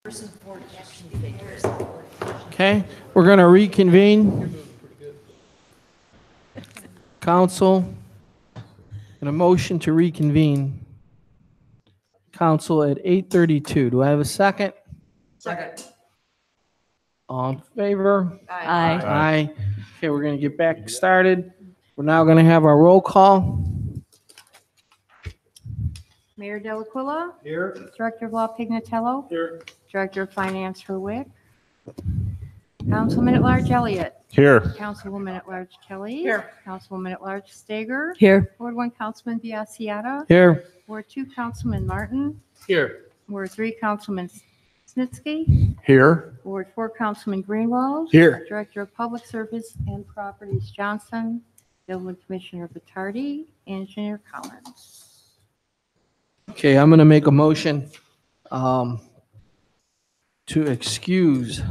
versus board action figures. Okay, we're going to reconvene. Council, and a motion to reconvene. Council at 8:32. Do I have a second? Second. All in favor? Aye. Aye. Okay, we're going to get back started. We're now going to have our roll call. Mayor Delaquila. Here. Director of Law Pignatello. Here. Director of Finance Herwick. Councilman at Large Elliott. Here. Councilwoman at Large Kelly. Here. Councilwoman at Large Stager. Here. Ward 1 Councilman Biassiata. Here. Ward 2 Councilman Martin. Here. Ward 3 Councilman Snitsky. Here. Ward 4 Councilman Greenwald. Here. Director of Public Service and Properties Johnson. Building Commissioner Vitardi. Engineer Collins. Okay, I'm going to make a motion to excuse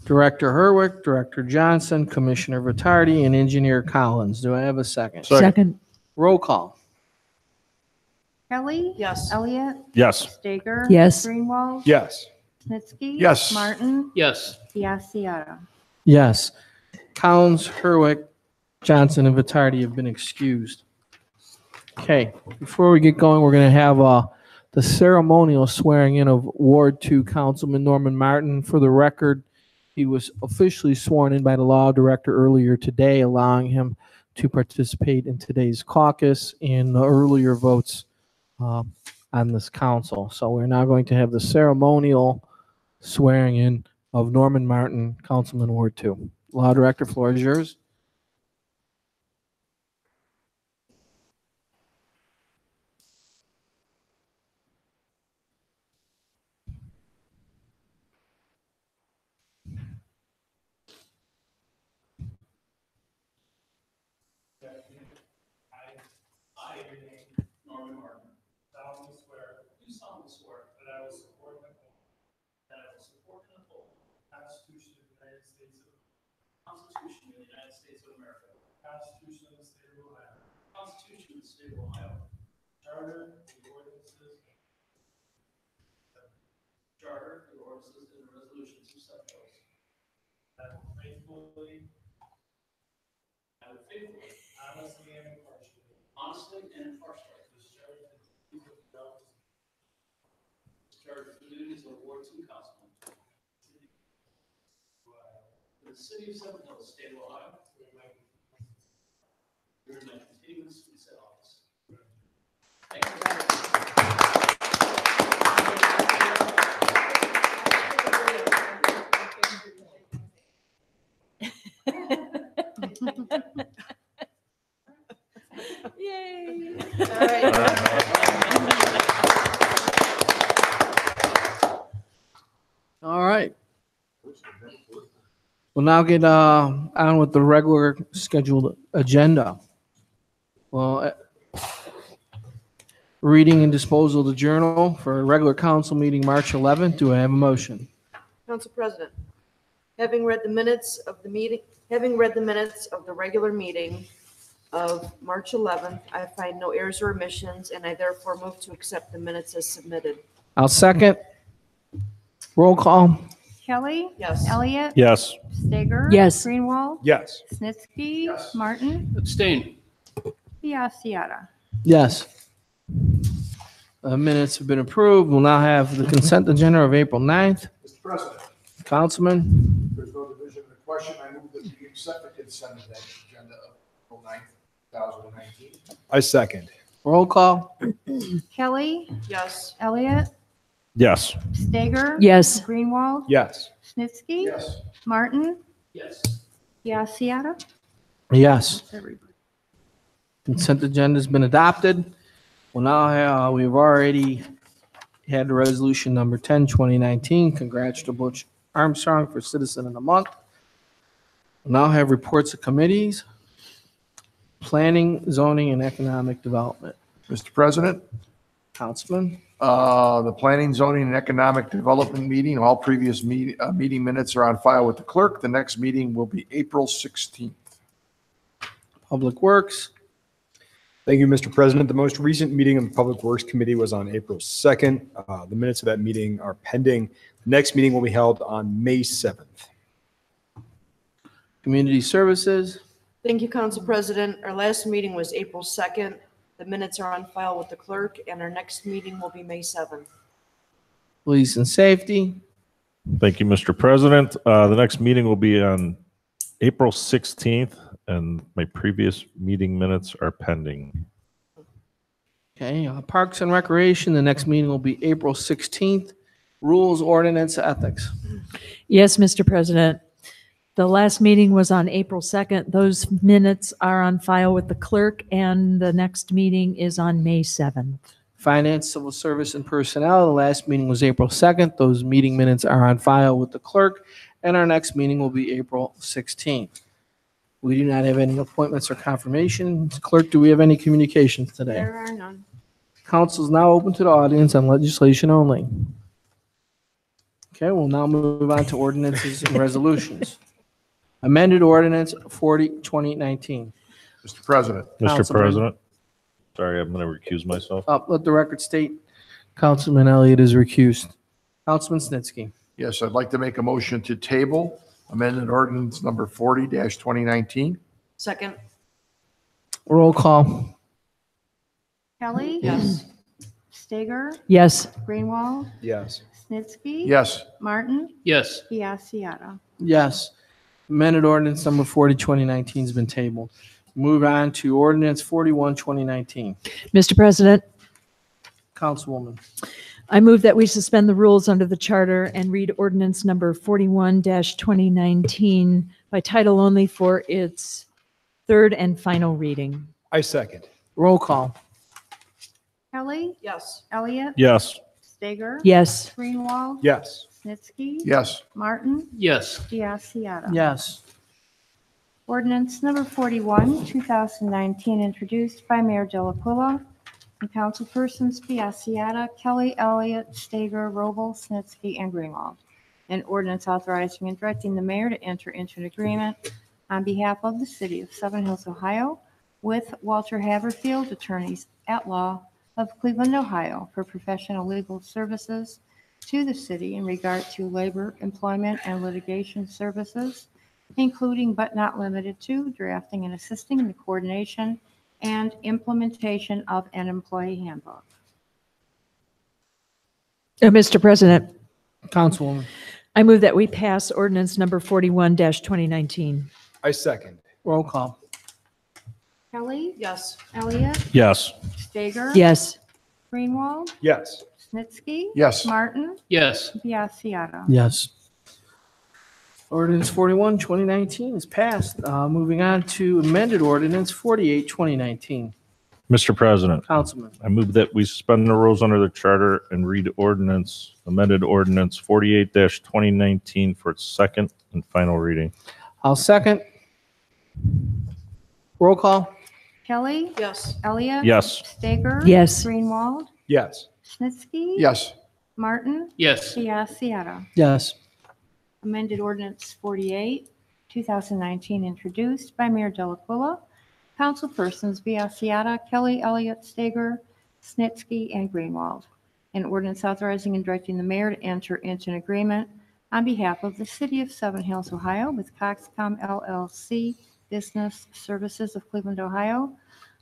Director Herwick, Director Johnson, Commissioner Vitardi, and Engineer Collins. Do I have a second? Second. Roll call. Kelly. Yes. Elliott. Yes. Stager. Yes. Greenwald. Yes. Snitsky. Yes. Martin. Yes. Biassiata. Yes. Collins, Herwick, Johnson, and Vitardi have been excused. Okay, before we get going, we're going to have the ceremonial swearing in of Ward 2 Councilman Norman Martin. For the record, he was officially sworn in by the law director earlier today, allowing him to participate in today's caucus and the earlier votes on this council. So we're now going to have the ceremonial swearing in of Norman Martin, Councilman Ward 2. Law director, floor is yours. I, Norman Martin, solemnly swear that I will support and uphold the Constitution of the United States of America, the Constitution of the State of Ohio, Charter, the ordinances, and resolutions of such oath. That I will faithfully, honestly, and impartially discharge the duties of Ward 2 Councilman for the City of Seven Hills, State of Ohio, during my continuance in said office. Thank you. Yay. All right. We'll now get on with the regular scheduled agenda. Well, reading and disposal of the journal for a regular council meeting March 11th. Do I have a motion? Council President, having read the minutes of the regular meeting of March 11th, I find no errors or omissions, and I therefore move to accept the minutes as submitted. I'll second. Roll call. Kelly. Yes. Elliott. Yes. Stager. Yes. Greenwald. Yes. Snitsky. Martin. Abstain. Biassiata. Yes. Minutes have been approved. We'll now have the consent agenda of April 9th. Mr. President, Councilman. there's no division of the question. I move that we accept the consent agenda of April 9th, 2019. I second. Roll call. Kelly. Yes. Elliott. Yes. Stager. Yes. Greenwald. Yes. Snitsky. Yes. Martin. Yes. Biassiata. Yes. Consent agenda has been adopted. Well, now we've already had the resolution number 10, 2019. Congrats to Butch Armstrong for Citizen of the Month. We'll now have reports of committees, planning, zoning, and economic development. Mr. President, Councilman. the Planning, Zoning, and Economic Development meeting, all previous meeting minutes are on file with the clerk. The next meeting will be April 16th. Public Works. Thank you, Mr. President. The most recent meeting of the Public Works Committee was on April 2nd. The minutes of that meeting are pending. The next meeting will be held on May 7th. Community Services. Thank you, Council President. Our last meeting was April 2nd. The minutes are on file with the clerk, and our next meeting will be May 7th. Police and Safety. Thank you, Mr. President. The next meeting will be on April 16th, and my previous meeting minutes are pending. Okay, Parks and Recreation, the next meeting will be April 16th. Rules, Ordinance, Ethics. Yes, Mr. President. The last meeting was on April 2nd. Those minutes are on file with the clerk, and the next meeting is on May 7th. Finance, Civil Service, and Personnel, the last meeting was April 2nd. Those meeting minutes are on file with the clerk, and our next meeting will be April 16th. We do not have any appointments or confirmations. Clerk, do we have any communications today? There are none. Council is now open to the audience on legislation only. Okay, we'll now move on to ordinances and resolutions. Amended Ordinance 40, 2019. Mr. President, Mr. Councilman. President, sorry, I'm going to recuse myself. Let the record state, Councilman Elliott is recused. Councilman Snitsky. yes, I'd like to make a motion to table amended ordinance number 40-2019. Second? Roll call. Kelly. Yes. Stager, Yes. Greenwald, Yes. Snitsky. Yes, Martin, Yes. Biassiata. Yes. Amended Ordinance number 40, 2019 has been tabled. Move on to Ordinance 41, 2019. Mr. President, Councilwoman. I move that we suspend the rules under the charter and read ordinance number 41-2019 by title only for its third and final reading. I second. Roll call. Kelly, Yes. Elliott, Yes. Stager. Yes. Greenwald, Yes. Snitsky. yes, Martin, Yes. Biassiata. Yes. Ordinance number 41, 2019, introduced by Mayor Delacqua and councilpersons Biassiata, Kelly, Elliott, Stager, Robel, Snitsky, and Greenwald. An ordinance authorizing and directing the mayor to enter into an agreement on behalf of the city of Seven Hills, Ohio, with Walter Haverfield, attorneys at law of Cleveland, Ohio, for professional legal services to the city in regard to labor, employment, and litigation services, including but not limited to drafting and assisting in the coordination and implementation of an employee handbook. Mr. President, Councilwoman. I move that we pass ordinance number 41-2019. I second. Roll call. Kelly, Yes. Elliott, Yes. Stager. Yes. Greenwald, Yes. Snitsky. yes, Martin, Yes. Biassiata. Yes. Ordinance 41, 2019 is passed. Moving on to amended Ordinance 48, 2019. Mr. President, Councilman. I move that we suspend the rules under the charter and read amended ordinance 48-2019 for its second and final reading. I'll second. Roll call. Kelly, Yes. Elliott. Yes. Stager. Yes. Greenwald, Yes. Snitsky. yes, Martin, Yes. Biassiata. Yes. Amended Ordinance 48, 2019, introduced by Mayor Delacqua, councilpersons Biassiata, Kelly, Elliott, Stager, Snitsky, and Greenwald. An ordinance authorizing and directing the mayor to enter into an agreement on behalf of the city of Seven Hills, Ohio, with Coxcom LLC Business Services of Cleveland, Ohio,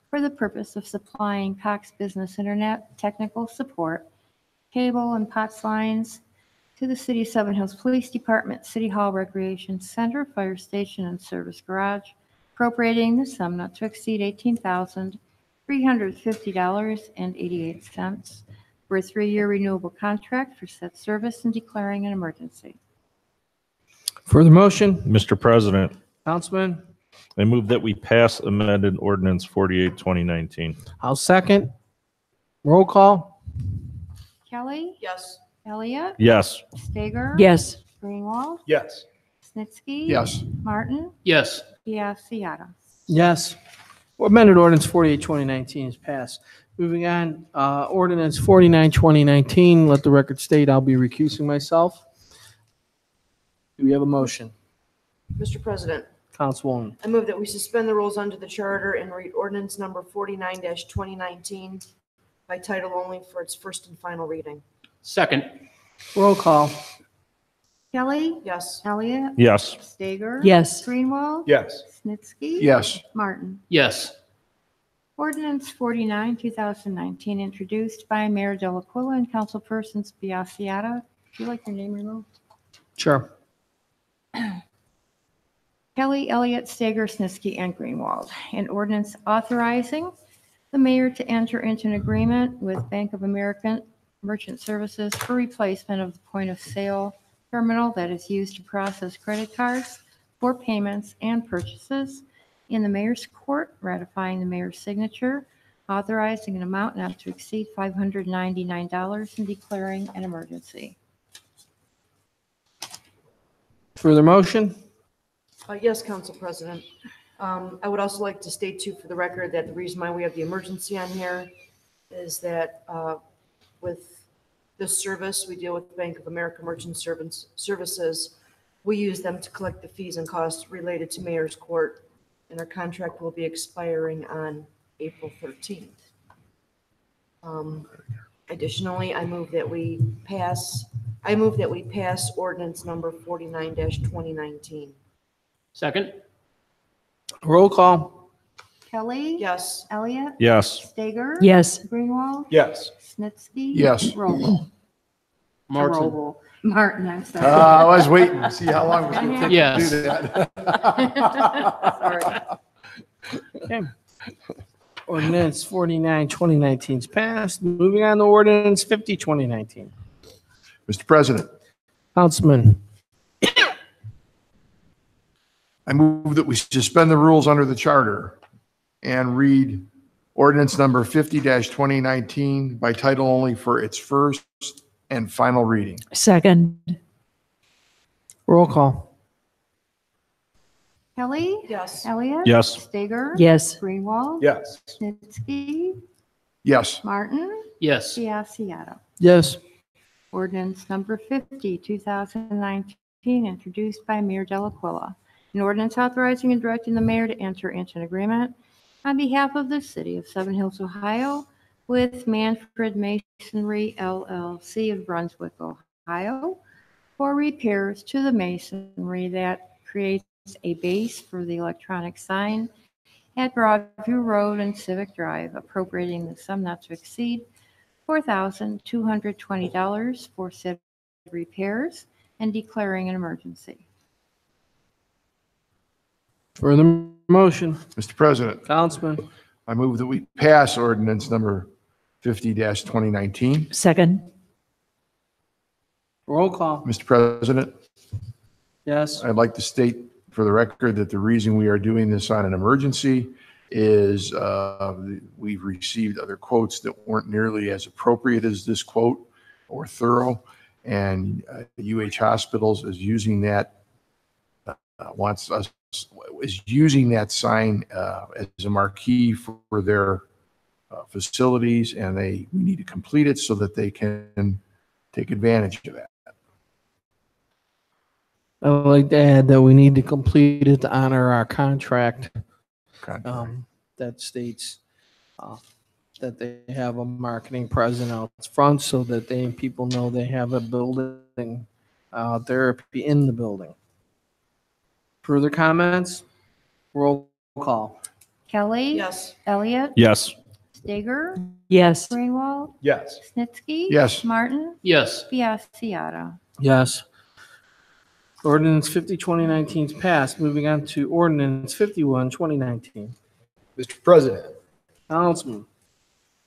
for the purpose of supplying Cox Business Internet technical support, cable and POTS lines to the City of Seven Hills Police Department, City Hall Recreation Center, Fire Station, and Service Garage, appropriating the sum not to exceed $18,350.88 for a 3-year renewable contract for said service and declaring an emergency. Further motion? Mr. President, Councilman. I move that we pass amended ordinance 48-2019. I'll second. Roll call. Kelly, Yes. Elliott, Yes. Stager. Yes. Greenwald, Yes. Snitsky. yes, Martin, Yes. Biassiata. Yes. Amended Ordinance 48, 2019 is passed. Moving on, Ordinance 49, 2019, let the record state I'll be recusing myself. Do we have a motion? Mr. President, Councilwoman. I move that we suspend the rules under the charter and read ordinance number 49-2019 by title only for its first and final reading. Second. Roll call. Kelly. Yes. Elliott. Yes. Stager. Yes. Greenwald. Yes. Snitsky. Yes. Martin. Yes. Ordinance 49, 2019, introduced by Mayor Delacuilla and councilpersons Biassiata. Would you like your name removed? Sure. Kelly, Elliott, Stager, Snitsky, and Greenwald. An ordinance authorizing the mayor to enter into an agreement with Bank of America Merchant Services for replacement of the point-of-sale terminal that is used to process credit cards for payments and purchases in the mayor's court, ratifying the mayor's signature, authorizing an amount not to exceed $599, and declaring an emergency. Further motion? Yes, Council President. I would also like to state too for the record that the reason why we have the emergency on here is that with this service, we deal with Bank of America Merchant Services. We use them to collect the fees and costs related to Mayor's Court, and our contract will be expiring on April 13th. Additionally, I move that we pass ordinance number 49-2019. Second. Roll call. Kelly. Yes. Elliott. Yes. Stager. Yes. Greenwald. Yes. Snitsky. Yes. Roble. Martin. Roble. Martin, I'm sorry. I was waiting to see how long it was going to take Yes. to do that. Sorry. Okay. Ordinance 49, 2019 is passed. Moving on to ordinance 50, 2019. Mr. President, Councilman. I move that we suspend the rules under the charter and read ordinance number 50-2019 by title only for its first and final reading. Second. Roll call. Kelly. Yes. Elliott. Yes. Stager. Yes. Greenwald. Yes. Snitsky. Yes. Martin. Yes. Biassiata. Yes. Ordinance number 50, 2019, introduced by Mayor Delacuilla. An ordinance authorizing and directing the mayor to enter into an agreement on behalf of the city of Seven Hills, Ohio, with Manfred Masonry LLC of Brunswick, Ohio, for repairs to the masonry that creates a base for the electronic sign at Broadview Road and Civic Drive, appropriating the sum not to exceed $4,220 for said repairs and declaring an emergency. Further motion. Mr. President, Councilman. I move that we pass ordinance number 50-2019. Second. Roll call. Mr. President, Yes. I'd like to state for the record that the reason we are doing this on an emergency is we've received other quotes that weren't nearly as appropriate as this quote or thorough. And UH Hospitals is using that, is using that sign as a marquee for their facilities, and we need to complete it so that they can take advantage of that. I would like to add that we need to complete it to honor our contract that states that they have a marketing presence out front so that people know they have a building therapy in the building. Further comments? Roll call. Kelly. Yes. Elliott. Yes. Stager. Yes. Greenwald. Yes. Snitsky. Yes. Martin. Yes. Biassiata. Yes. Ordinance 50, 2019 is passed. Moving on to ordinance 51, 2019. Mr. President, Councilman.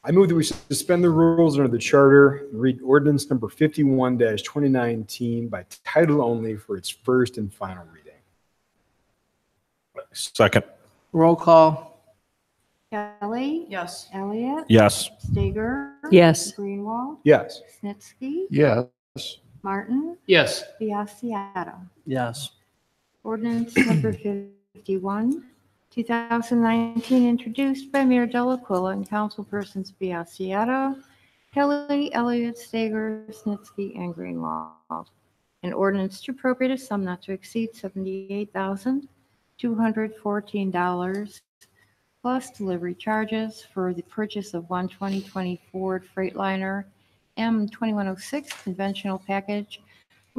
I move that we suspend the rules under the charter and read ordinance number 51-2019 by title only for its first and final reading. Second. Roll call. Kelly. Yes. Elliott. Yes. Stager. Yes. Greenwald. Yes. Snitsky. Yes. Martin. Yes. Biassiata. Yes. Ordinance number 51, 2019, introduced by Mayor Delacuilla and councilpersons Biassiata, Kelly, Elliott, Stager, Snitsky, and Greenwald. An ordinance to appropriate a sum not to exceed $214 plus delivery charges for the purchase of one 2020 Ford Freightliner M2106 conventional package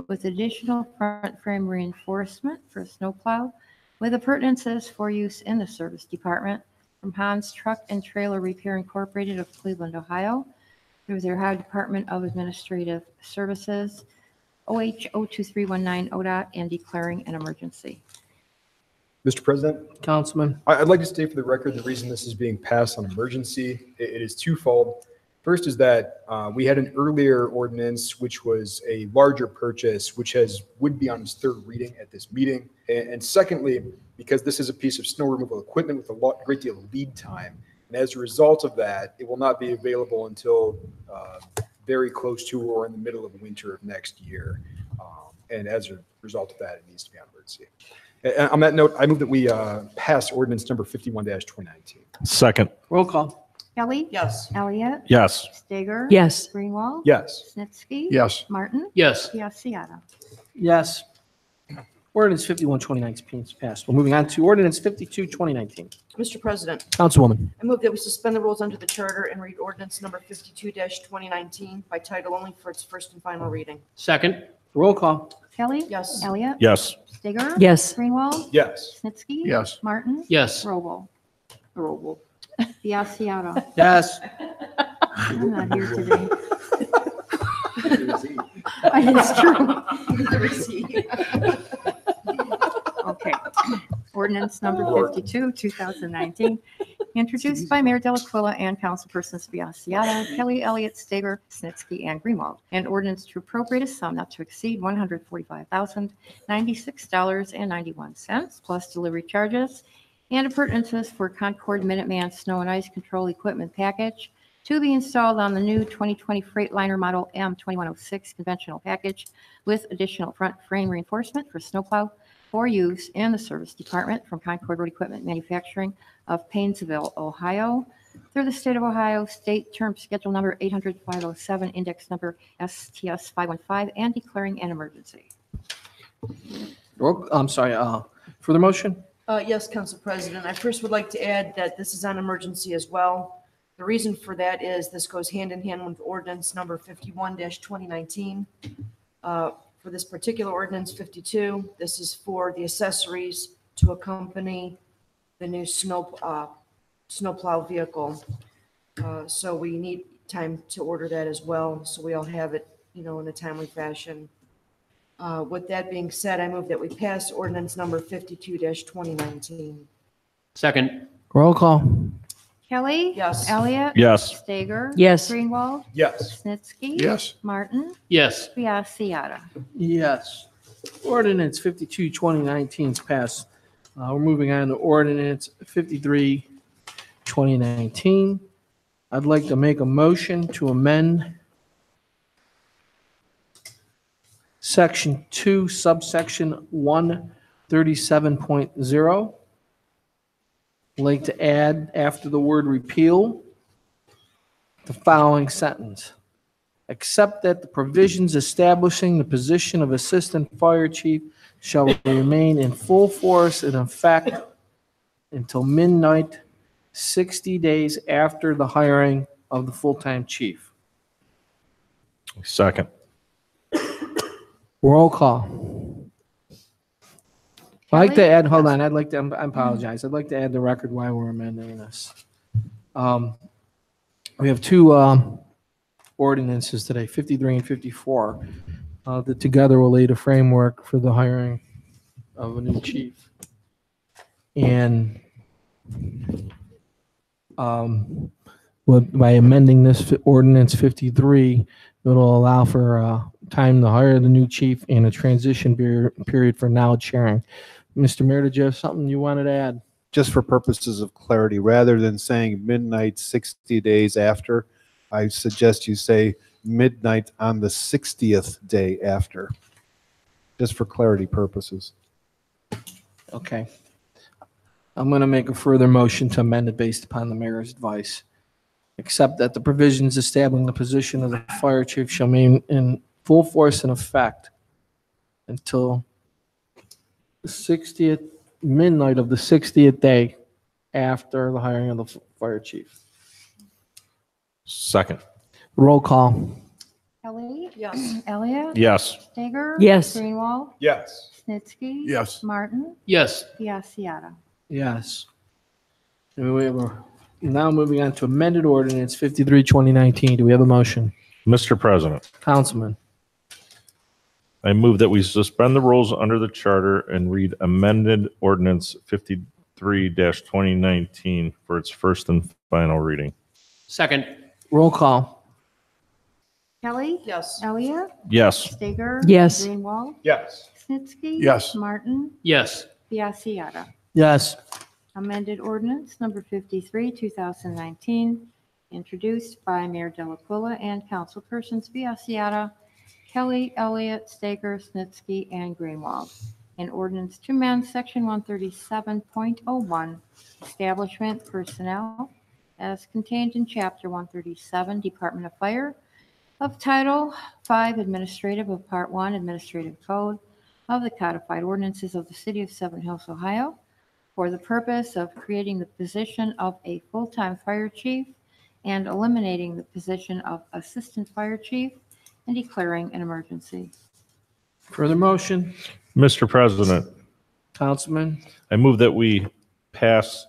with additional front frame reinforcement for a snowplow with appurtenances for use in the service department from Hans Truck and Trailer Repair Incorporated of Cleveland, Ohio, through their Ohio Department of Administrative Services, OH 02319 ODOT, and declaring an emergency. Mr. President, Councilman. I'd like to state for the record, the reason this is being passed on emergency, it is twofold. First is that we had an earlier ordinance, which was a larger purchase, which would be on its third reading at this meeting. And secondly, because this is a piece of snow removal equipment with a great deal of lead time. And as a result of that, it will not be available until very close to or in the middle of winter of next year. And as a result of that, it needs to be on emergency. And on that note, I move that we pass ordinance number 51-2019. Second. Roll call. Kelly. Yes. Elliott. Yes. Stager. Yes. Greenwald. Yes. Snitsky. Yes. Martin. Yes. Biassiata. Yes. Ordinance 51, 2019 is passed. We're moving on to ordinance 52, 2019. Mr. President, Councilwoman. I move that we suspend the rules under the charter and read ordinance number 52-2019 by title only for its first and final reading. Second. Roll call. Kelly. Yes. Elliott. Yes. Stager. Yes. Greenwald. Yes. Snitsky. Yes. Martin. Yes. Roble. Biassiata. Yes. I'm not here today. It's true. Okay. Ordinance number 52, 2019, introduced by Mayor Delaquila and councilpersons Biassiata, Kelly, Elliott, Stager, Snitsky, and Greenwald. An ordinance to appropriate a sum not to exceed $145,096.91 plus delivery charges and appurtenances for Concord Minuteman Snow and Ice Control Equipment Package to be installed on the new 2020 Freightliner Model M2106 conventional package with additional front frame reinforcement for snowplow for use in the service department from Concord Road Equipment Manufacturing of Painesville, Ohio, through the state of Ohio, state term schedule number 800-507, index number STS-515, and declaring an emergency. I'm sorry, for the motion? Yes, Council President. I first would like to add that this is on emergency as well. The reason for that is this goes hand in hand with ordinance number 51-2019. For this particular ordinance 52, this is for the accessories to accompany the new snowplow vehicle. So we need time to order that as well, so we all have it, in a timely fashion. With that being said, I move that we pass ordinance number 52-2019. Second. Roll call. Kelly. Yes. Elliott. Yes. Stager. Yes. Greenwald. Yes. Snitsky. Yes. Martin. Yes. Biassiata. Yes. Ordinance 52, 2019 is passed. We're moving on to ordinance 53, 2019. I'd like to make a motion to amend section 2, subsection 137.0. I'd like to add, after the word repeal, the following sentence. Except that the provisions establishing the position of assistant fire chief shall remain in full force and effect until midnight, 60 days after the hiring of the full-time chief. Second. Roll call. I'd like to add, hold on, I apologize. I'd like to add the record why we're amending this. We have two ordinances today, 53 and 54, that together will lay the framework for the hiring of a new chief. And by amending this ordinance 53, it'll allow for time to hire the new chief and a transition period for knowledge sharing. Mr. Mayor, did you have something you wanted to add? Just for purposes of clarity, rather than saying midnight 60 days after, I suggest you say midnight on the 60th day after, just for clarity purposes. Okay. I'm going to make a further motion to amend it based upon the mayor's advice. Except that the provisions establishing the position of the fire chief shall remain in full force and effect until the 60th midnight of the 60th day after the hiring of the fire chief. Second. Roll call. Kelly. Yes. Elliot. Yes. Stager. Yes. Greenwald. Yes. Snitsky. Yes. Martin. Yes. Biassiata. Yes. And we have now moving on to amended ordinance 53, 2019. Do we have a motion? Mr. President, Councilman. I move that we suspend the rules under the charter and read amended ordinance 53-2019 for its first and final reading. Second. Roll call. Kelly. Yes. Elliot. Yes. Stager. Yes. Greenwald. Yes. Snitsky. Yes. Martin. Yes. Biassiata. Yes. Amended ordinance number 53, 2019, introduced by Mayor Delaquila and councilpersons Biassiata, Kelly, Elliott, Stager, Snitsky, and Greenwald. An ordinance to amend section 137.01, establishment personnel, as contained in chapter 137, Department of Fire, of Title 5 Administrative of Part 1 Administrative Code of the Codified Ordinances of the City of Seven Hills, Ohio, for the purpose of creating the position of a full-time fire chief and eliminating the position of assistant fire chief and declaring an emergency. Further motion? Mr. President, Councilman. I move that we pass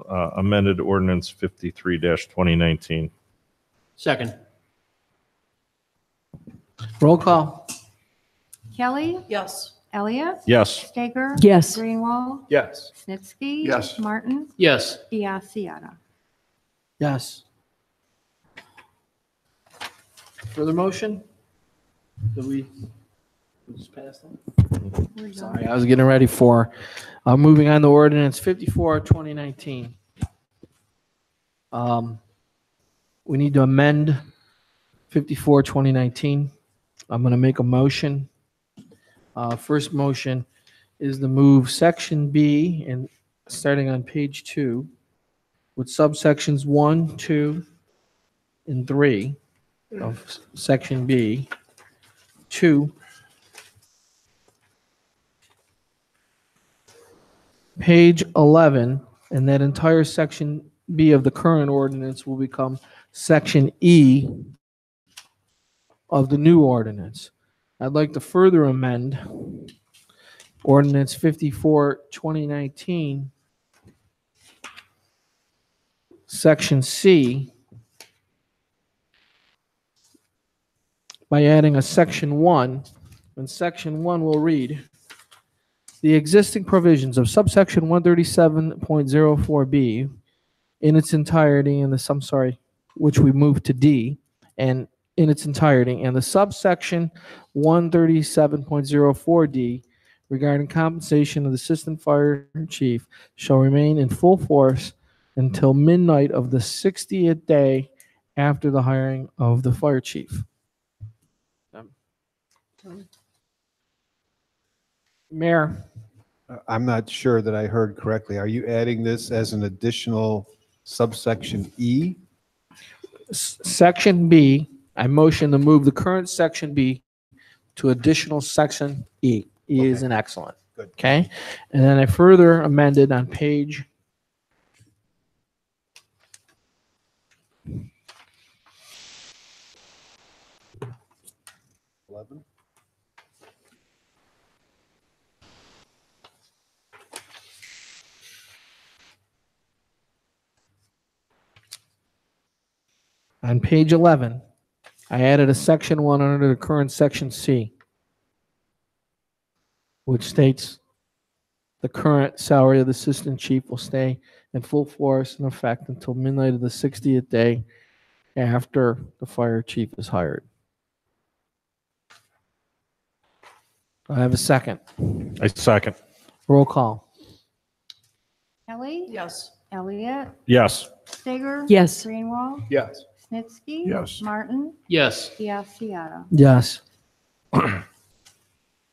amended ordinance 53-2019. Second. Roll call. Kelly, Yes. Elliott, Yes. Stager. Yes. Greenwald, Yes. Snitsky. Yes. Martin, Yes. Biassiata. Yes. Further motion? Did we just pass that? We're done. Sorry, I was getting ready for, moving on to ordinance 54, 2019. We need to amend 54, 2019. I'm going to make a motion. First motion is to move section B and starting on page 2 with subsections 1, 2, and 3 of section B to page 11, and that entire section B of the current ordinance will become section E of the new ordinance. I'd like to further amend ordinance 54, 2019, section C, by adding a section 1, and section 1 will read, the existing provisions of subsection 137.04B in its entirety, which we moved to D, and in its entirety, and the subsection 137.04D regarding compensation of the assistant fire chief shall remain in full force until midnight of the 60th day after the hiring of the fire chief. Mayor. I'm not sure that I heard correctly. Are you adding this as an additional subsection E? Section B, I motion to move the current section B to additional section E. E is an excellent. Good. Okay? And then I further amended on page 11. On page 11, I added a section 1 under the current section C, which states the current salary of the assistant chief will stay in full force and effect until midnight of the 60th day after the fire chief is hired. I have a second. I second. Roll call. Kelly, Yes. Elliott, Yes. Stager. Yes. Greenwald, Yes. Snitsky. Yes. Martin, Yes. Biassiata. Yes.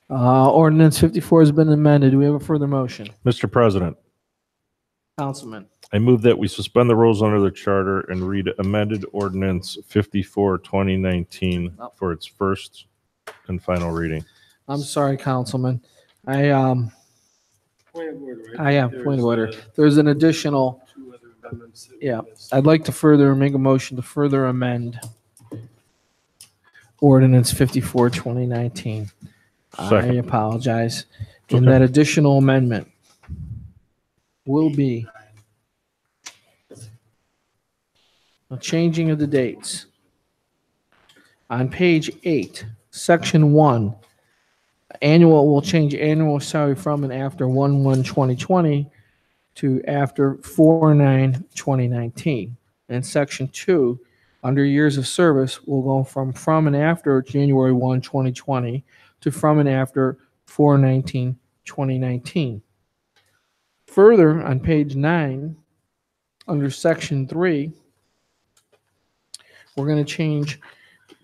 Ordinance 54 has been amended. Do we have a further motion? Mr. President, Councilman. I move that we suspend the rules under the charter and read amended ordinance 54, 2019 for its first and final reading. I'm sorry, Councilman. Point of order, right? I am, point of order. There's an additional, Two other amendments. that we yeah. missed. I'd like to further make a motion to further amend ordinance 54, 2019. I Second. apologize. And Okay. that additional amendment will be a changing of the dates. On page 8, section 1, annual, will change annual salary from and after 1/1/2020 to after 4/9/2019. And section 2, under years of service, will go from and after January 1, 2020 to from and after 4/19/2019. Further, on page 9, under section 3, we're going to change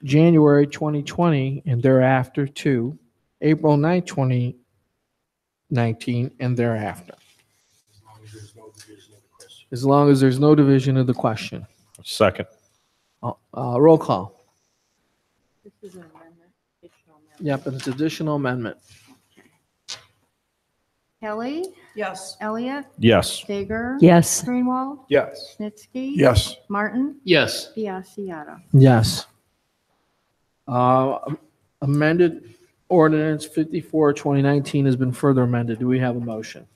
January 2020 and thereafter to April 9, 2019 and thereafter, as long as there's no division of the question. Second. Roll call. This is an amendment. Additional amendment. Yep, it's additional amendment. Kelly, Yes. Elliott, Yes. Stager. Yes. Greenwald, Yes. Snitsky. Yes. Martin, Yes. Biassiata. Yes. Amended ordinance 54, 2019 has been further amended. Do we have a motion?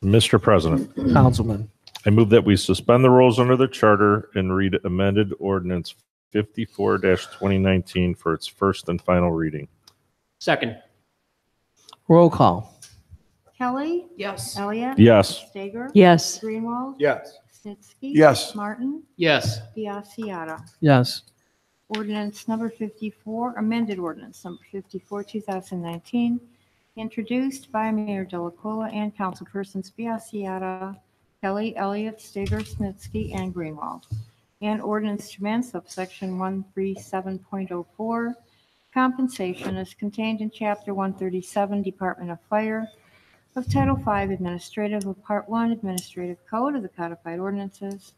Mr. President, Councilman. I move that we suspend the rules under the charter and read amended ordinance 54-2019 for its first and final reading. Second. Roll call. Kelly, Yes. Elliott. Yes. Stager. Yes. Greenwald, Yes. Snitsky. Yes. Martin, Yes. Biassiata. Yes. Ordinance number 54, amended ordinance number 54, 2019, introduced by Mayor Delacuilla and councilpersons Biassiata, Kelly, Elliott, Stager, Snitsky, and Greenwald. And ordinance to amend subsection 137.04, compensation is contained in chapter 137, Department of Fire, of Title V Administrative of Part 1 Administrative Code of the Codified Ordinances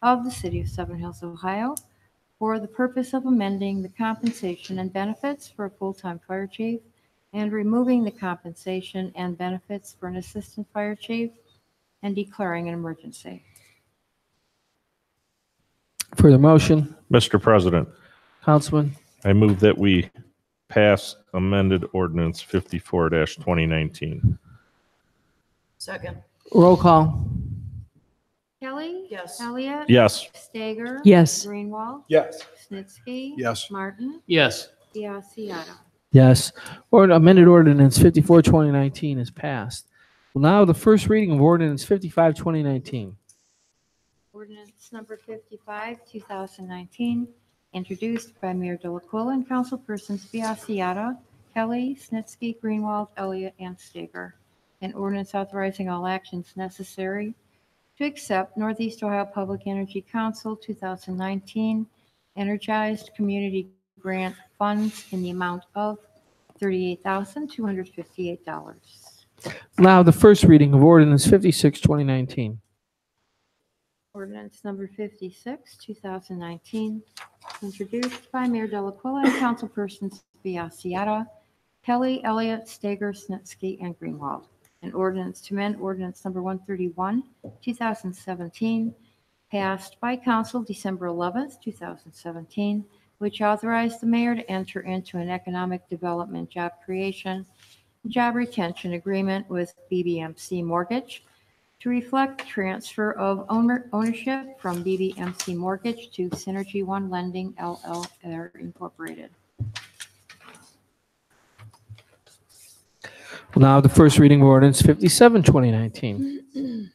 of the City of Seven Hills, Ohio, for the purpose of amending the compensation and benefits for a full-time fire chief and removing the compensation and benefits for an assistant fire chief and declaring an emergency. For the motion, Mr. President, Councilman. I move that we pass amended ordinance 54-2019. Second. Roll call. Kelly? Yes. Elliott? Yes. Stager? Yes. Greenwald? Yes. Snitsky? Yes. Martin? Yes. Biassiata. Yes. Or amended ordinance 54, 2019 is passed. Well, now the first reading of ordinance 55, 2019. Ordinance number 55, 2019, introduced by Mayor Delacuilla and councilpersons Biassiata, Kelly, Snitsky, Greenwald, Elliott, and Stager. An ordinance authorizing all actions necessary to accept Northeast Ohio Public Energy Council 2019 Energized Community Grant Funds in the amount of $38,258. Now the first reading of ordinance 56, 2019. Ordinance number 56, 2019, introduced by Mayor Delacuilla and councilpersons Biassiata, Kelly, Elliott, Stager, Snitsky, and Greenwald. An ordinance to amend ordinance number 131, 2017, passed by council December 11th, 2017, which authorized the mayor to enter into an economic development job creation, job retention agreement with BBMC Mortgage to reflect the transfer of ownership from BBMC Mortgage to Synergy One Lending LLC Incorporated. Now the first reading of ordinance 57, 2019.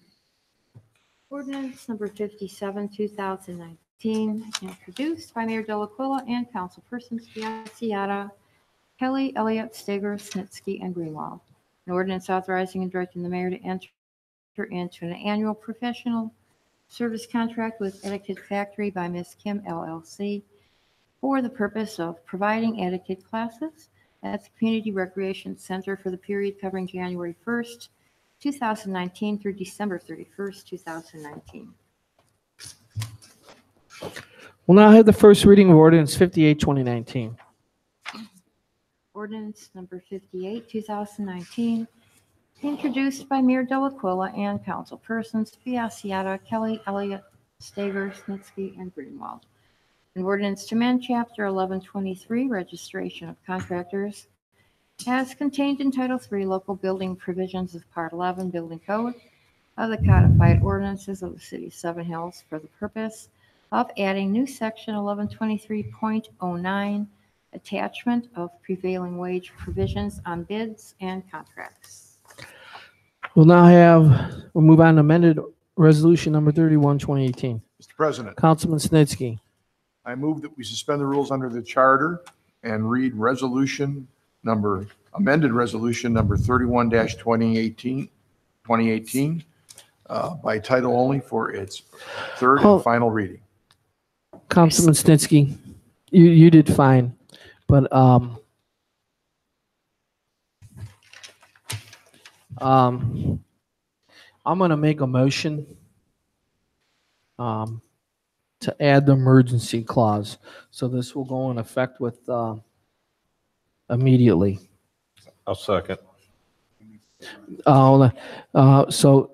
Ordinance number 57, 2019, introduced by Mayor Delacuilla and councilpersons Biassiata, Kelly, Elliott, Stager, Snitsky, and Greenwald. An ordinance authorizing and directing the mayor to enter into an annual professional service contract with Etiquette Factory by Ms. Kim LLC for the purpose of providing etiquette classes at the Community Recreation Center for the period covering January 1st, 2019 through December 31st, 2019. We'll now have the first reading of ordinance 58, 2019. Ordinance number 58, 2019, introduced by Mayor Delaquilla and councilpersons Biassiata, Kelly Elliott, Stager, Snitsky, and Greenwald. An ordinance to amend Chapter 1123, Registration of Contractors, as contained in Title III, Local Building Provisions of Part 11 Building Code of the Codified Ordinances of the City of Seven Hills for the purpose of adding new Section 1123.09, attachment of prevailing wage provisions on bids and contracts. We'll move on to amended resolution number 31, 2018. Mr. President, Councilman Snitsky. I move that we suspend the rules under the charter and read amended resolution number 31-2018 by title only for its third and final reading. Councilman Snitsky, you did fine, but I'm going to make a motion to add the emergency clause. So this will go in effect with immediately. I'll second. So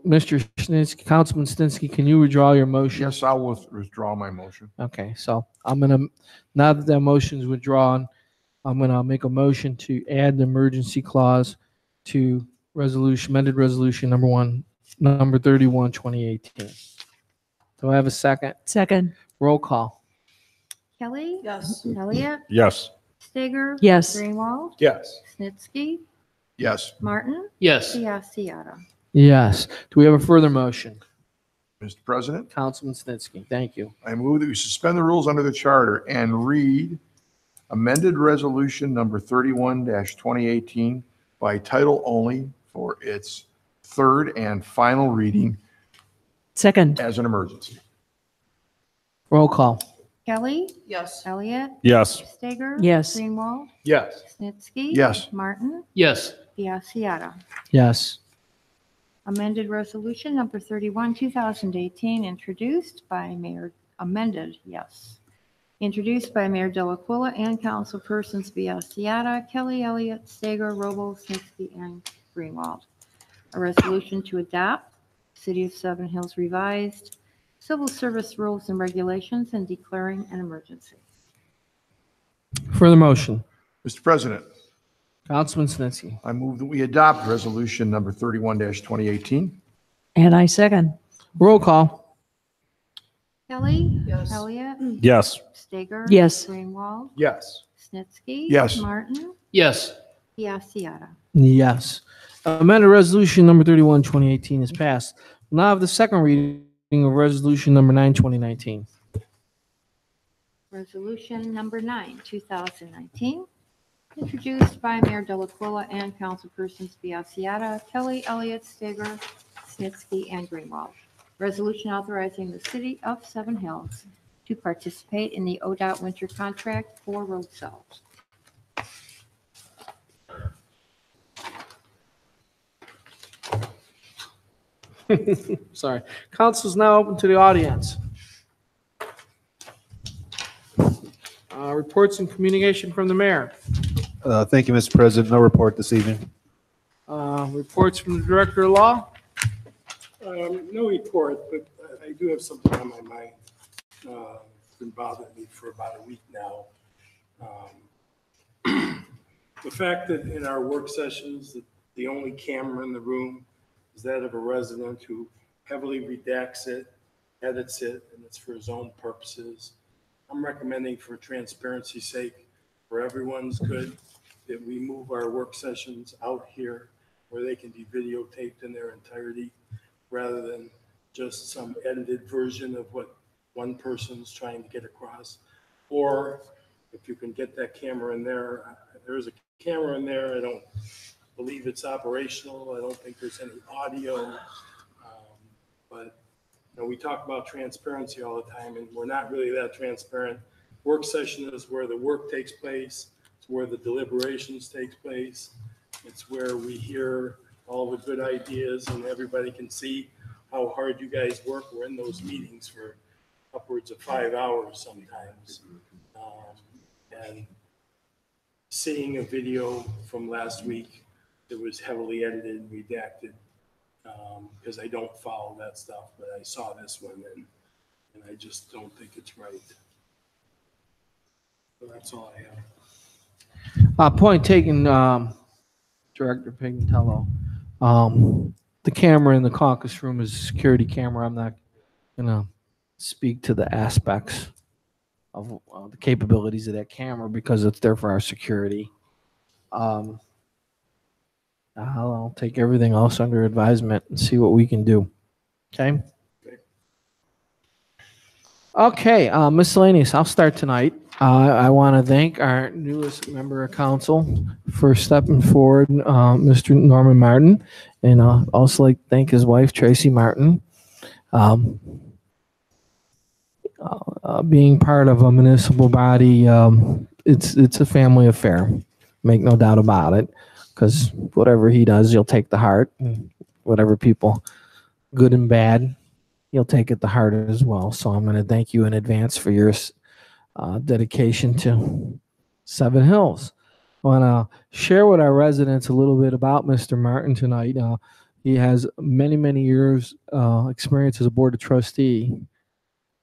Mr. Snitsky, Councilman Snitsky, can you withdraw your motion? Yes, I will withdraw my motion. Okay, so now that the motion is withdrawn, I'm gonna make a motion to add the emergency clause to amended resolution number 31, 2018. Do I have a second? Second. Roll call. Kelly. Yes. Elliott. Yes. Stager. Yes. Greenwald. Yes. Snitsky. Yes. Martin. Yes. Biassiata. Yes. Do we have a further motion? Mr. President, Councilman Snitsky, thank you. I move that we suspend the rules under the charter and read amended resolution number 31-2018 by title only for its third and final reading Second. as an emergency. Roll call. Kelly. Yes. Elliott. Yes. Stager. Yes. Greenwald. Yes. Snitsky. Yes. Martin. Yes. Biassiata. Yes. Amended resolution number 31, 2018, introduced by Mayor Delaquilla and councilpersons Biassiata, Kelly Elliott, Stager, Roble, Snitsky, and Greenwald. A resolution to adopt City of Seven Hills revised civil service rules and regulations and declaring an emergency. Further motion. Mr. President, Councilman Snitsky. I move that we adopt resolution number 31-2018. And I second. Roll call. Kelly. Yes. Elliott. Yes. Stager. Yes. Greenwald. Yes. Snitsky. Yes. Martin. Yes. Biassiata. Yes. Amended resolution number 31, 2018 is passed. We'll now have the second reading of resolution number 9, 2019. Resolution number 9, 2019, introduced by Mayor Delaquilla and councilpersons Biassiata, Kelly Elliott, Stager, Snitsky, and Greenwald. Resolution authorizing the City of Seven Hills to participate in the ODOT winter contract for road salt. Sorry. Council is now open to the audience. Reports and communication from the mayor. Thank you, Mr. President. No report this evening. Reports from the director of law. No report, but I do have something on my mind. It's been bothering me for about a week now. The fact that in our work sessions, the only camera in the room is that of a resident who heavily redacts it, edits it, and it's for his own purposes. I'm recommending, for transparency's sake, for everyone's good, that we move our work sessions out here where they can be videotaped in their entirety, rather than just some edited version of what one person's trying to get across. Or if you can get that camera in there, there's a camera in there. I don't believe it's operational. I don't think there's any audio. But you know, we talk about transparency all the time, and we're not really that transparent. Work session is where the work takes place. It's where the deliberations takes place. It's where we hear all the good ideas, and everybody can see how hard you guys work. We're in those meetings for upwards of 5 hours sometimes. And seeing a video from last week it was heavily edited and redacted, because I don't follow that stuff, but I saw this one and I just don't think it's right. So that's all I have. Point taken, Director Pignatello. The camera in the caucus room is a security camera. I'm not gonna speak to the aspects of the capabilities of that camera because it's there for our security. I'll take everything else under advisement and see what we can do. Okay? Okay, miscellaneous. I'll start tonight. I want to thank our newest member of council for stepping forward, Mr. Norman Martin, and also like to thank his wife, Tracy Martin. Being part of a municipal body, it's a family affair. Make no doubt about it, because whatever he does, he'll take to heart. Whatever people, good and bad, he'll take it to heart as well. So I'm going to thank you in advance for your dedication to Seven Hills. I want to share with our residents a little bit about Mr. Martin tonight. He has many, many years experience as a board of trustee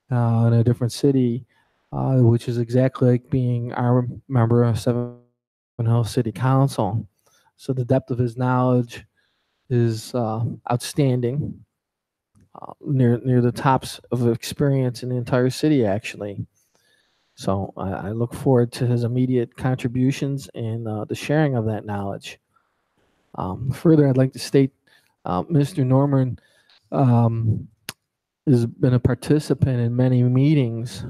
in a different city, which is exactly like being our member of Seven Hills City Council. So the depth of his knowledge is outstanding, near the tops of experience in the entire city, actually. So I look forward to his immediate contributions and the sharing of that knowledge. Further, I'd like to state Mr. Norman has been a participant in many meetings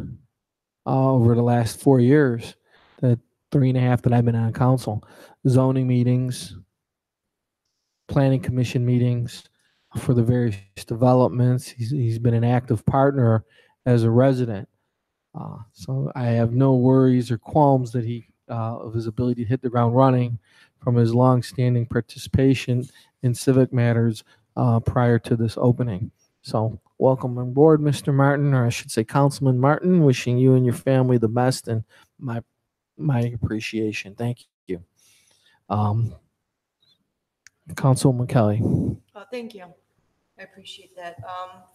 over the last 4 years, the 3.5 that I've been on council, zoning meetings, planning commission meetings for the various developments. He's been an active partner as a resident. So I have no worries or qualms that of his ability to hit the ground running from his long-standing participation in civic matters prior to this opening. So welcome on board, Mr. Martin, or I should say Councilman Martin. Wishing you and your family the best and my appreciation. Thank you. Councilwoman Kelly. Thank you. I appreciate that.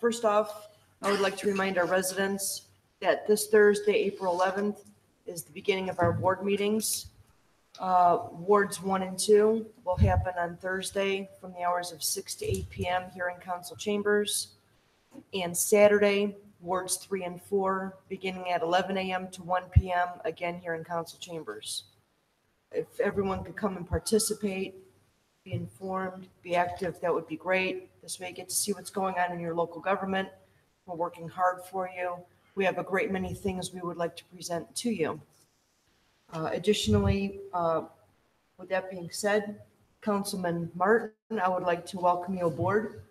First off, I would like to remind our residents that this Thursday, April 11th, is the beginning of our ward meetings. Wards 1 and 2 will happen on Thursday from the hours of 6 to 8 p.m. here in council chambers. And Saturday, wards 3 and 4, beginning at 11 a.m. to 1 p.m., again here in council chambers. If everyone could come and participate, be informed, be active, that would be great. This way you get to see what's going on in your local government. We're working hard for you. We have a great many things we would like to present to you. Additionally, with that being said, Councilman Martin, I would like to welcome you aboard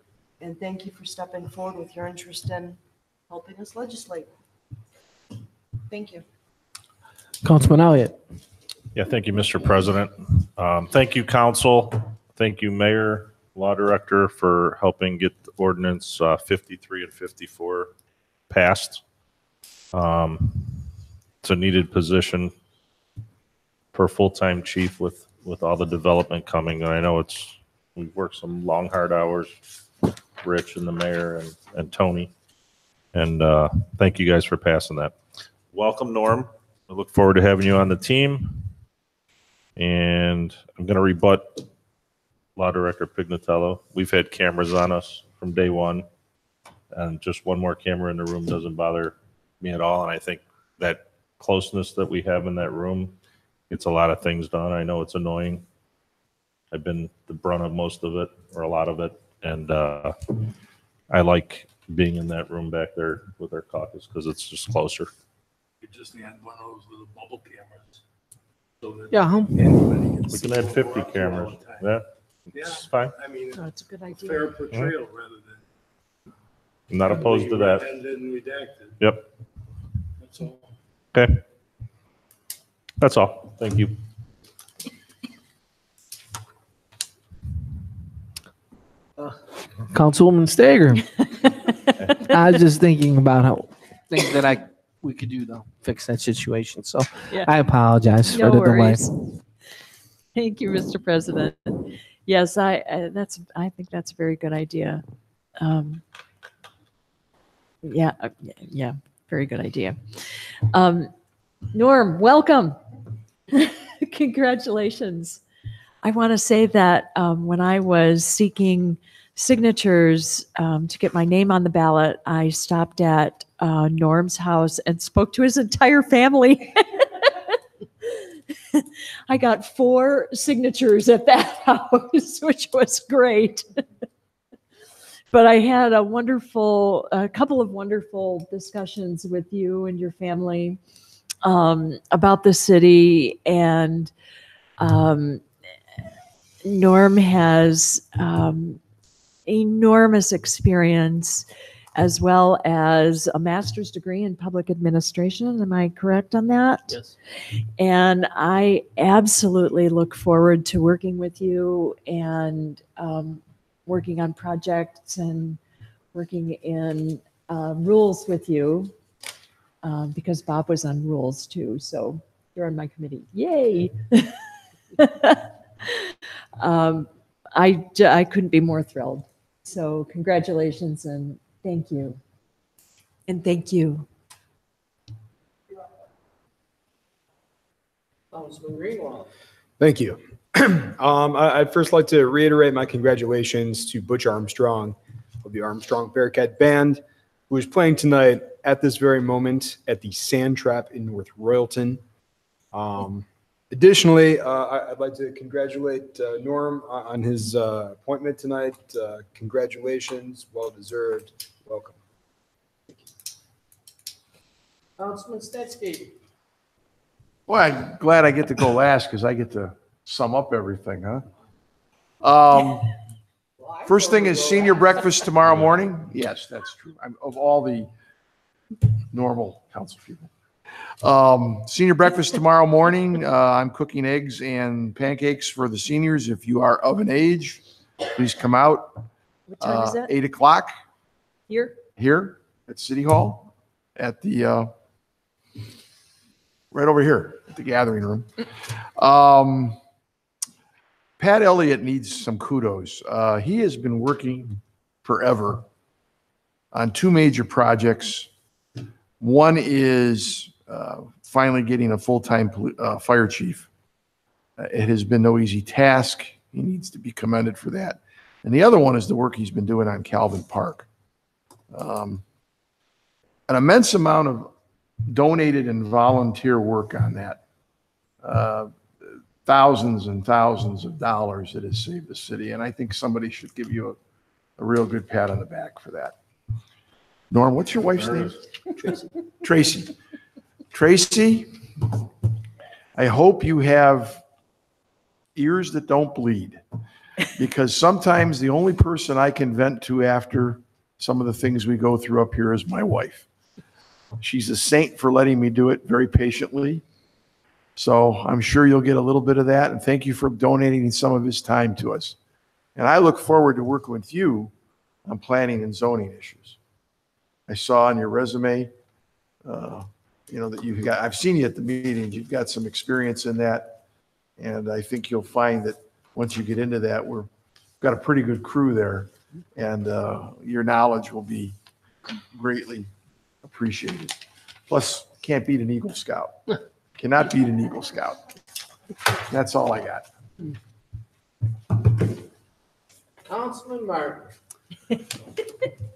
and thank you for stepping forward with your interest in helping us legislate. Thank you. Councilman Elliott. Yeah, thank you, Mr. President. Thank you, council. Thank you, Mayor, Law Director, for helping get the ordinance 53 and 54 passed. It's a needed position for a full-time chief with all the development coming. And I know we've worked some long, hard hours, Rich and the mayor and Tony. And thank you guys for passing that. Welcome, Norm. I look forward to having you on the team. And I'm going to rebut Law Director Pignatello. We've had cameras on us from day one. And just one more camera in the room doesn't bother me at all. And I think that closeness that we have in that room gets a lot of things done. I know it's annoying. I've been the brunt of most of it, or a lot of it. And I like being in that room back there with our caucus because it's just closer. You just need one of those little bubble cameras. So that Yeah, anybody can We see can add what 50 we're up to all cameras. the time. Yeah, Yeah, it's fine. I mean, Oh, it's a good idea. fair portrayal rather than. I'm not opposed to that. Ended and redacted. Yep. That's all. Okay. That's all. Thank you. Councilwoman Stager. I was just thinking about how things that we could do to fix that situation. So Yeah. I apologize No for the delay. worries. Thank you, Mr. President. Yes, I think that's a very good idea. Yeah, yeah, very good idea. Norm, welcome. Congratulations. I want to say that when I was seeking signatures to get my name on the ballot, I stopped at Norm's house and spoke to his entire family. I got 4 signatures at that house, which was great. But I had a couple of wonderful discussions with you and your family about the city, and Norm has enormous experience as well as a master's degree in public administration. Am I correct on that? Yes. And I absolutely look forward to working with you and working on projects and working in rules with you because Bob was on rules too. So you're on my committee. Yay. I couldn't be more thrilled. So congratulations and thank you. And thank you. Councilman Greenwald. Thank you. I'd first like to reiterate my congratulations to Butch Armstrong of the Armstrong Bearcat Band, who is playing tonight at this very moment at the Sand Trap in North Royalton. Additionally, I'd like to congratulate Norm on his appointment tonight. Congratulations, well deserved. Welcome. Councilman Stetsky. Well, I'm glad I get to go last because I get to sum up everything, huh? First thing is senior breakfast tomorrow morning. Yes, that's true. Of all the normal council people. Senior breakfast tomorrow morning. I'm cooking eggs and pancakes for the seniors. If you are of an age, please come out. What time is that? 8 o'clock Here? here at City Hall at the right over here at the gathering room. Pat Elliott needs some kudos. He has been working forever on 2 major projects. One is finally getting a full-time fire chief. It has been no easy task. He needs to be commended for that. And the other one is the work he's been doing on Calvin Park. An immense amount of donated and volunteer work on that. Thousands and thousands of dollars that has saved the city. And I think somebody should give you a real good pat on the back for that. Norm, what's your wife's name? Tracy. Tracy, I hope you have ears that don't bleed, because sometimes the only person I can vent to after some of the things we go through up here is my wife. She's a saint for letting me do it very patiently. So I'm sure you'll get a little bit of that. And thank you for donating some of his time to us. And I look forward to working with you on planning and zoning issues. I saw on your resume, that you've got, I've seen you at the meetings, you've got some experience in that. And I think you'll find that once you get into that, we've got a pretty good crew there, and your knowledge will be greatly appreciated. Plus, can't beat an Eagle Scout. Cannot beat an Eagle Scout. That's all I got. Councilman Martin.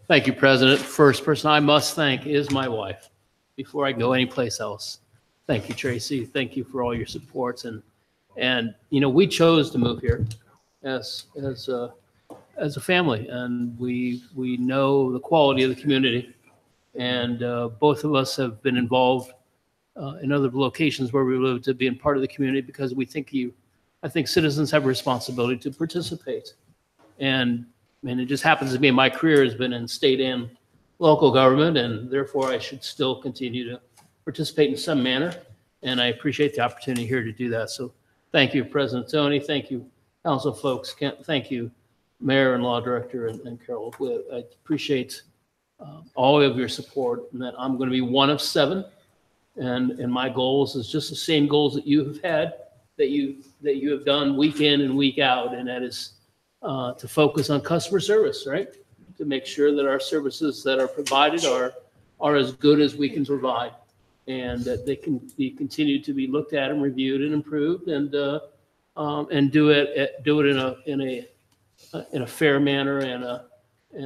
Thank you, President. First person I must thank is my wife before I go anyplace else. Thank you, Tracy. Thank you for all your supports. And we chose to move here as a family, and we know the quality of the community. And both of us have been involved in other locations where we live to being part of the community, because I think citizens have a responsibility to participate. And it just happens to be my career has been in state and local government, and therefore I should still continue to participate in some manner. And I appreciate the opportunity here to do that. So thank you, President Tony. Thank you, council folks. Thank you, Mayor and Law Director and Carol. I appreciate all of your support, and that I'm going to be one of 7. And my goals is just the same goals that you have had, that you have done week in and week out, and that is to focus on customer service, right? To make sure that our services that are provided are as good as we can provide, and that they can be continued to be looked at and reviewed and improved, and do it in a fair manner and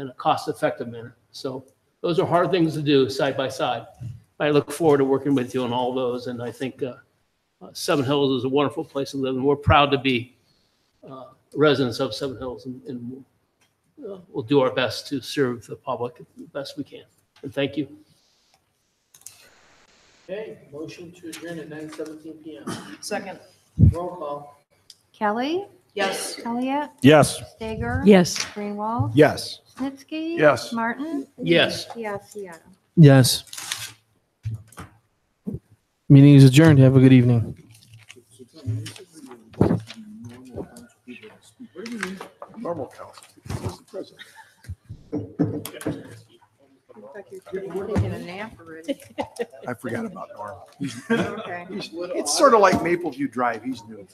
a cost-effective manner. So those are hard things to do side by side. I look forward to working with you on all those, and I think Seven Hills is a wonderful place to live, and we're proud to be residents of Seven Hills, and we'll do our best to serve the public the best we can. And thank you. Okay, motion to adjourn at 9:17 PM. Second. Roll call. Kelly, Yes. Elliott, Yes. Stager. Yes. Greenwald. Yes. Snitsky. Yes. Martin. Yes. Biassiata. Yes. Meeting is adjourned. Have a good evening. Normal count. Taking a nap already. I forgot about Norm. Okay. It's sort of like Mapleview Drive. He's new.